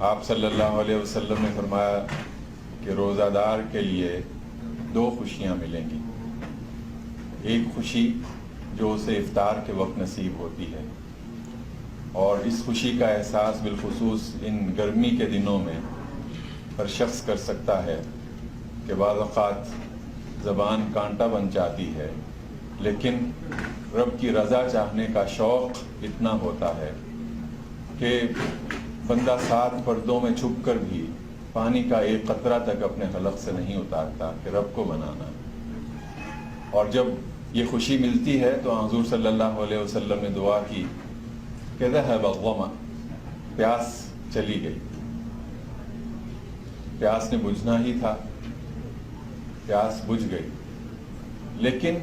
آپ صلی اللہ علیہ وسلم نے فرمایا کہ روزہ دار کے لیے دو خوشیاں ملیں گی. ایک خوشی جو اسے افطار کے وقت نصیب ہوتی ہے، اور اس خوشی کا احساس بالخصوص ان گرمی کے دنوں میں ہر شخص کر سکتا ہے کہ بعض اوقات زبان کانٹا بن جاتی ہے، لیکن رب کی رضا چاہنے کا شوق اتنا ہوتا ہے کہ بندہ 7 پردوں میں چھپ کر بھی پانی کا ایک قطرہ تک اپنے حلق سے نہیں اتارتا کہ رب کو بنانا. اور جب یہ خوشی ملتی ہے تو حضور صلی اللہ علیہ وسلم نے دعا کی کہ ذهب الظمأ، پیاس چلی گئی. پیاس نے بجھنا ہی تھا، پیاس بجھ گئی، لیکن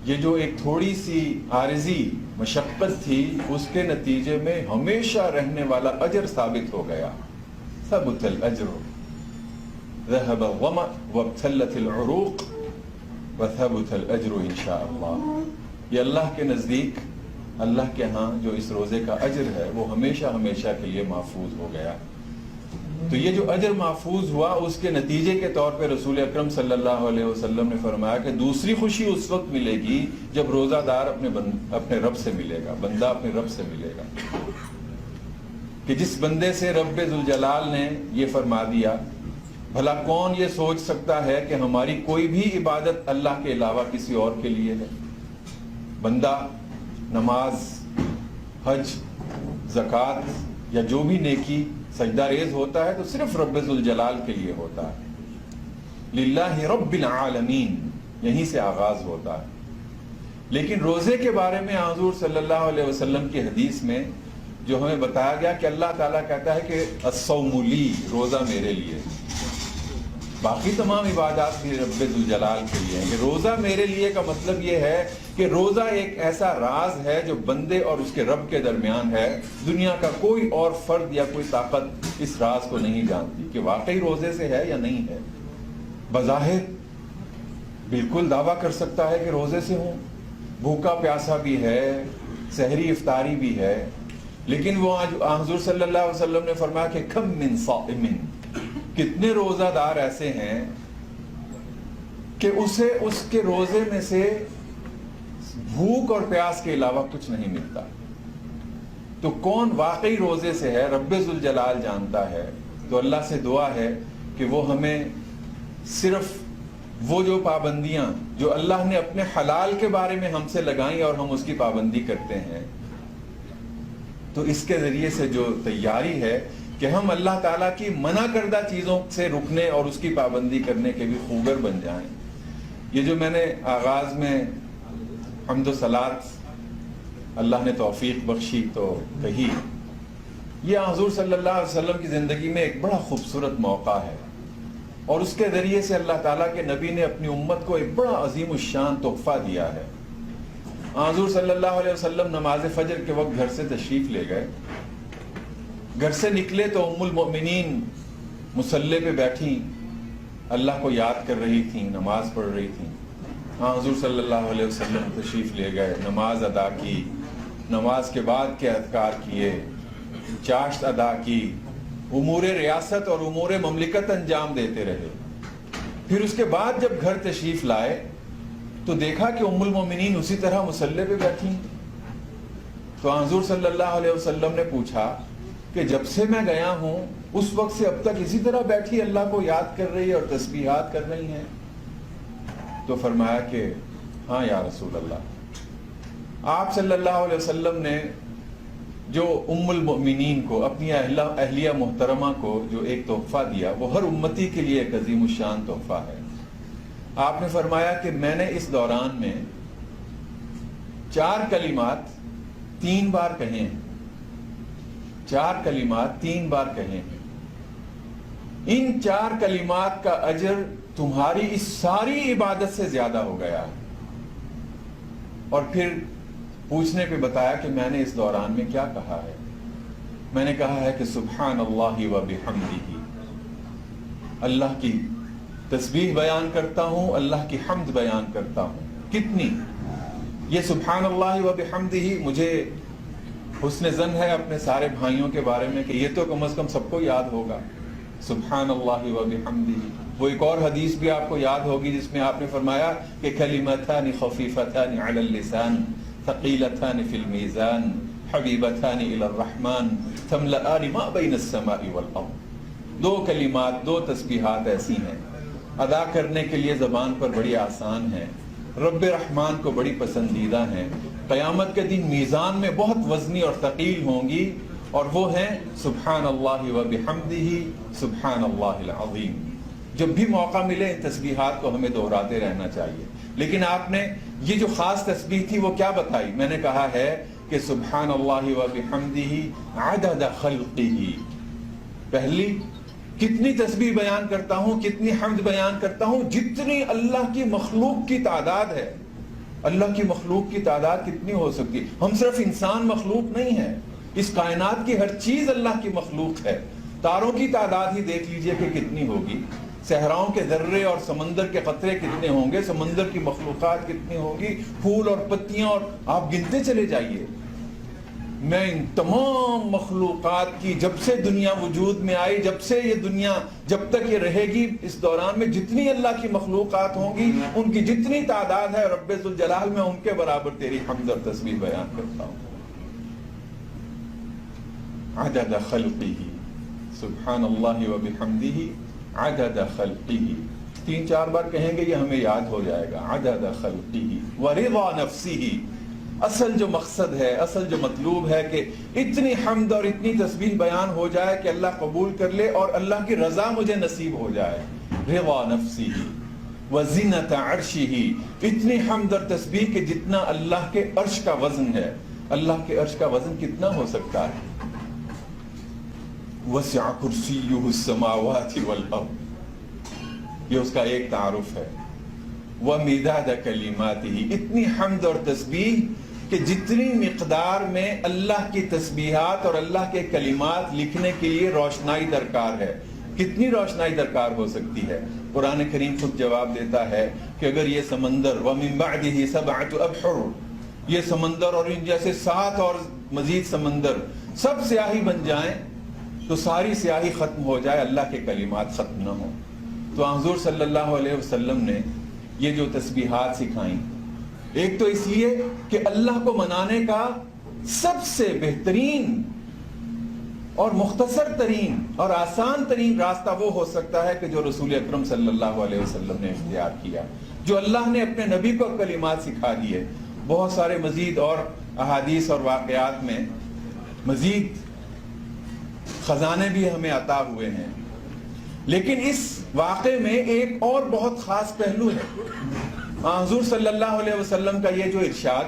یہ جو ایک تھوڑی سی عارضی مشقت تھی اس کے نتیجے میں ہمیشہ رہنے والا اجر ثابت ہو گیا. ثبت الاجر، ذهب الظمأ وابتلت العروق وثبت الاجر انشاءاللہ. یہ اللہ کے نزدیک، اللہ کے ہاں جو اس روزے کا اجر ہے وہ ہمیشہ ہمیشہ کے لیے محفوظ ہو گیا. تو یہ جو اجر محفوظ ہوا اس کے نتیجے کے طور پہ رسول اکرم صلی اللہ علیہ وسلم نے فرمایا کہ دوسری خوشی اس وقت ملے گی جب روزہ دار اپنے رب سے ملے گا، بندہ اپنے رب سے ملے گا. کہ جس بندے سے رب ذوالجلال نے یہ فرما دیا، بھلا کون یہ سوچ سکتا ہے کہ ہماری کوئی بھی عبادت اللہ کے علاوہ کسی اور کے لیے ہے؟ بندہ نماز، حج، زکوٰۃ یا جو بھی نیکی سجدہ ریز ہوتا ہے تو صرف رب ذوالجلال کے لیے ہوتا ہے. للہ رب العالمین، یہیں سے آغاز ہوتا ہے. لیکن روزے کے بارے میں حضور صلی اللہ علیہ وسلم کی حدیث میں جو ہمیں بتایا گیا کہ اللہ تعالیٰ کہتا ہے کہ الصوم لی، روزہ میرے لیے. باقی تمام عبادات بھی رب ذوالجلال کے لیے ہیں. کہ روزہ میرے لیے کا مطلب یہ ہے کہ روزہ ایک ایسا راز ہے جو بندے اور اس کے رب کے درمیان ہے. دنیا کا کوئی اور فرد یا کوئی طاقت اس راز کو نہیں جانتی کہ واقعی روزے سے ہے یا نہیں ہے. بظاہر بالکل دعویٰ کر سکتا ہے کہ روزے سے ہوں، بھوکا پیاسا بھی ہے، سحری افطاری بھی ہے، لیکن وہ حضور صلی اللہ علیہ وسلم نے فرمایا کہ کم من صائم، کتنے روزہ دار ایسے ہیں کہ اسے اس کے روزے میں سے بھوک اور پیاس کے علاوہ کچھ نہیں ملتا. تو کون واقعی روزے سے ہے رب ذوالجلال جانتا ہے. تو اللہ سے دعا ہے کہ وہ ہمیں صرف وہ جو پابندیاں جو اللہ نے اپنے حلال کے بارے میں ہم سے لگائیں اور ہم اس کی پابندی کرتے ہیں، تو اس کے ذریعے سے جو تیاری ہے کہ ہم اللہ تعالیٰ کی منع کردہ چیزوں سے رکنے اور اس کی پابندی کرنے کے بھی خوگر بن جائیں. یہ جو میں نے آغاز میں حمد و صلات اللہ نے توفیق بخشی تو کہی، یہ حضور صلی اللہ علیہ وسلم کی زندگی میں ایک بڑا خوبصورت موقع ہے، اور اس کے ذریعے سے اللہ تعالیٰ کے نبی نے اپنی امت کو ایک بڑا عظیم الشان تحفہ دیا ہے. حضور صلی اللہ علیہ وسلم نماز فجر کے وقت گھر سے تشریف لے گئے. گھر سے نکلے تو ام المؤمنین مصلی پہ بیٹھی اللہ کو یاد کر رہی تھیں، نماز پڑھ رہی تھیں. حضور صلی اللہ علیہ وسلم تشریف لے گئے، نماز ادا کی، نماز کے بعد کے اذکار کیے، چاشت ادا کی، امور ریاست اور امور مملکت انجام دیتے رہے. پھر اس کے بعد جب گھر تشریف لائے تو دیکھا کہ ام المؤمنین اسی طرح مصلی پہ بیٹھی. تو حضور صلی اللہ علیہ وسلم نے پوچھا کہ جب سے میں گیا ہوں اس وقت سے اب تک اسی طرح بیٹھی اللہ کو یاد کر رہی ہے اور تسبیحات کر رہی ہیں؟ تو فرمایا کہ ہاں یا رسول اللہ. آپ صلی اللہ علیہ وسلم نے جو ام المؤمنین کو، اپنی اہلیہ محترمہ کو جو ایک تحفہ دیا وہ ہر امتی کے لیے ایک عظیم الشان تحفہ ہے. آپ نے فرمایا کہ میں نے اس دوران میں 4 کلمات 3 بار کہے ہیں، 4 کلمات 3 بار کہے ہیں. ان 4 کلمات کا اجر تمہاری اس ساری عبادت سے زیادہ ہو گیا ہے. اور پھر پوچھنے پہ بتایا کہ میں نے اس دوران میں کیا کہا ہے. میں نے کہا ہے کہ سبحان اللہ و بحمدہ، اللہ کی تسبیح بیان کرتا ہوں، اللہ کی حمد بیان کرتا ہوں. کتنی؟ یہ سبحان اللہ و بحمدہ مجھے حسن ظن ہے اپنے سارے بھائیوں کے بارے میں کہ یہ تو کم از کم سب کو یاد ہوگا، سبحان اللہ و بحمدہ۔ وہ ایک اور حدیث بھی آپ کو یاد ہوگی جس میں آپ نے فرمایا کہ کلمتان خفیفتان علی اللسان ثقیلتان فی المیزان حبیبتان الی الرحمن تملأان ما بین السماء والارض۔ دو کلمات، دو تسبیحات ایسی ہیں ادا کرنے کے لیے زبان پر بڑی آسان ہیں، رب رحمان کو بڑی پسندیدہ ہیں، قیامت کے دن میزان میں بہت وزنی اور ثقیل ہوں گی، اور وہ ہیں سبحان اللہ و بحمدہ سبحان اللہ العظیم۔ جب بھی موقع ملے ان تسبیحات کو ہمیں دہراتے رہنا چاہیے۔ لیکن آپ نے یہ جو خاص تسبیح تھی وہ کیا بتائی؟ میں نے کہا ہے کہ سبحان اللہ و بحمدہ عدد خلقہ۔ پہلی کتنی تسبیح بیان کرتا ہوں، کتنی حمد بیان کرتا ہوں، جتنی اللہ کی مخلوق کی تعداد ہے۔ اللہ کی مخلوق کی تعداد کتنی ہو سکتی ہے؟ ہم صرف انسان مخلوق نہیں ہیں، اس کائنات کی ہر چیز اللہ کی مخلوق ہے۔ تاروں کی تعداد ہی دیکھ لیجئے کہ کتنی ہوگی، صحراؤں کے ذرے اور سمندر کے قطرے کتنے ہوں گے، سمندر کی مخلوقات کتنی ہوگی، پھول اور پتیاں، اور آپ گنتے چلے جائیے۔ میں ان تمام مخلوقات کی جب سے دنیا وجود میں آئی، جب سے یہ دنیا جب تک یہ رہے گی، اس دوران میں جتنی اللہ کی مخلوقات ہوں گی ان کی جتنی تعداد ہے رب ذوالجلال، میں ان کے برابر تیری حمد اور تسبیح بیان کرتا ہوں۔ عدد خلقہ سبحان اللہ و بحمدہ عدد خلقہ، 3-4 بار کہیں گے یہ ہمیں یاد ہو جائے گا۔ عدد خلقہ ورضا نفسہ، اصل جو مقصد ہے، اصل جو مطلوب ہے کہ اتنی حمد اور اتنی تسبیح بیان ہو جائے کہ اللہ قبول کر لے اور اللہ کی رضا مجھے نصیب ہو جائے۔ رضا نفسہ وزنت عرشہ، اتنی حمد اور تسبیح کہ جتنا اللہ کے عرش کا وزن ہے۔ اللہ کے عرش کا وزن کتنا ہو سکتا ہے؟ وسع کرسیہ السماوات والارض، یہ اس کا ایک تعارف ہے۔ ومداد کلماتہ، اتنی حمد اور تسبیح کہ جتنی مقدار میں اللہ کی تسبیحات اور اللہ کے کلمات لکھنے کے لیے روشنائی درکار ہے، کتنی روشنائی درکار ہو سکتی ہے؟ قرآن کریم خود جواب دیتا ہے کہ اگر یہ سمندر وَمِن بَعْدِهِ سَبْعَةُ أَبْحُرٌ، یہ سمندر اور ان جیسے 7 اور مزید سمندر سب سیاہی بن جائیں تو ساری سیاہی ختم ہو جائے، اللہ کے کلمات ختم نہ ہوں، تو حضور صلی اللہ علیہ وسلم نے یہ جو تسبیحات سکھائیں، ایک تو اس لیے کہ اللہ کو منانے کا سب سے بہترین اور مختصر ترین اور آسان ترین راستہ وہ ہو سکتا ہے کہ جو رسول اکرم صلی اللہ علیہ وسلم نے اختیار کیا، جو اللہ نے اپنے نبی کو کلمات سکھا دیے۔ بہت سارے مزید اور احادیث اور واقعات میں مزید خزانے بھی ہمیں عطا ہوئے ہیں، لیکن اس واقعے میں ایک اور بہت خاص پہلو ہے۔ حضور صلی اللہ علیہ وسلم کا یہ جو ارشاد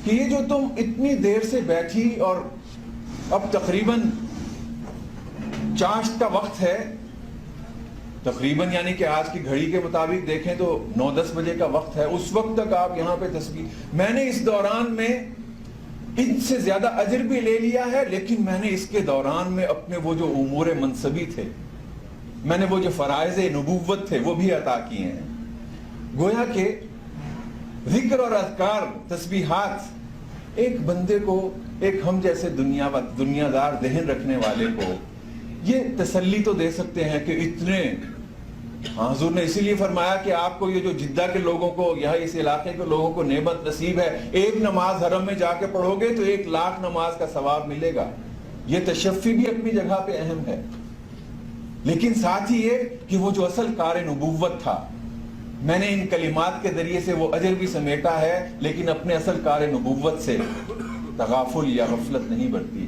کہ یہ جو تم اتنی دیر سے بیٹھی اور اب تقریباً چاشت کا وقت ہے، تقریباً یعنی کہ آج کی گھڑی کے مطابق دیکھیں تو 9-10 بجے کا وقت ہے، اس وقت تک آپ یہاں پہ تسبیح، میں نے اس دوران میں ان سے زیادہ اجر بھی لے لیا ہے، لیکن میں نے اس کے دوران میں اپنے وہ جو امور منصبی تھے، میں نے وہ جو فرائض نبوت تھے وہ بھی عطا کیے ہیں۔ گویا کہ ذکر اور اذکار، تسبیحات ایک بندے کو، ایک ہم جیسے دنیا دار ذہن رکھنے والے کو یہ تسلی تو دے سکتے ہیں کہ اتنے، حضور نے اسی لیے فرمایا کہ آپ کو یہ جو جدہ کے لوگوں کو، یہاں اس علاقے کے لوگوں کو نعمت نصیب ہے، ایک نماز حرم میں جا کے پڑھو گے تو 1,00,000 نماز کا ثواب ملے گا۔ یہ تشفی بھی اپنی جگہ پہ اہم ہے، لیکن ساتھ ہی یہ کہ وہ جو اصل کار نبوت تھا، میں نے ان کلمات کے ذریعے سے وہ اجر بھی سمیٹا ہے، لیکن اپنے اصل کار نبوت سے تغافل یا غفلت نہیں برتی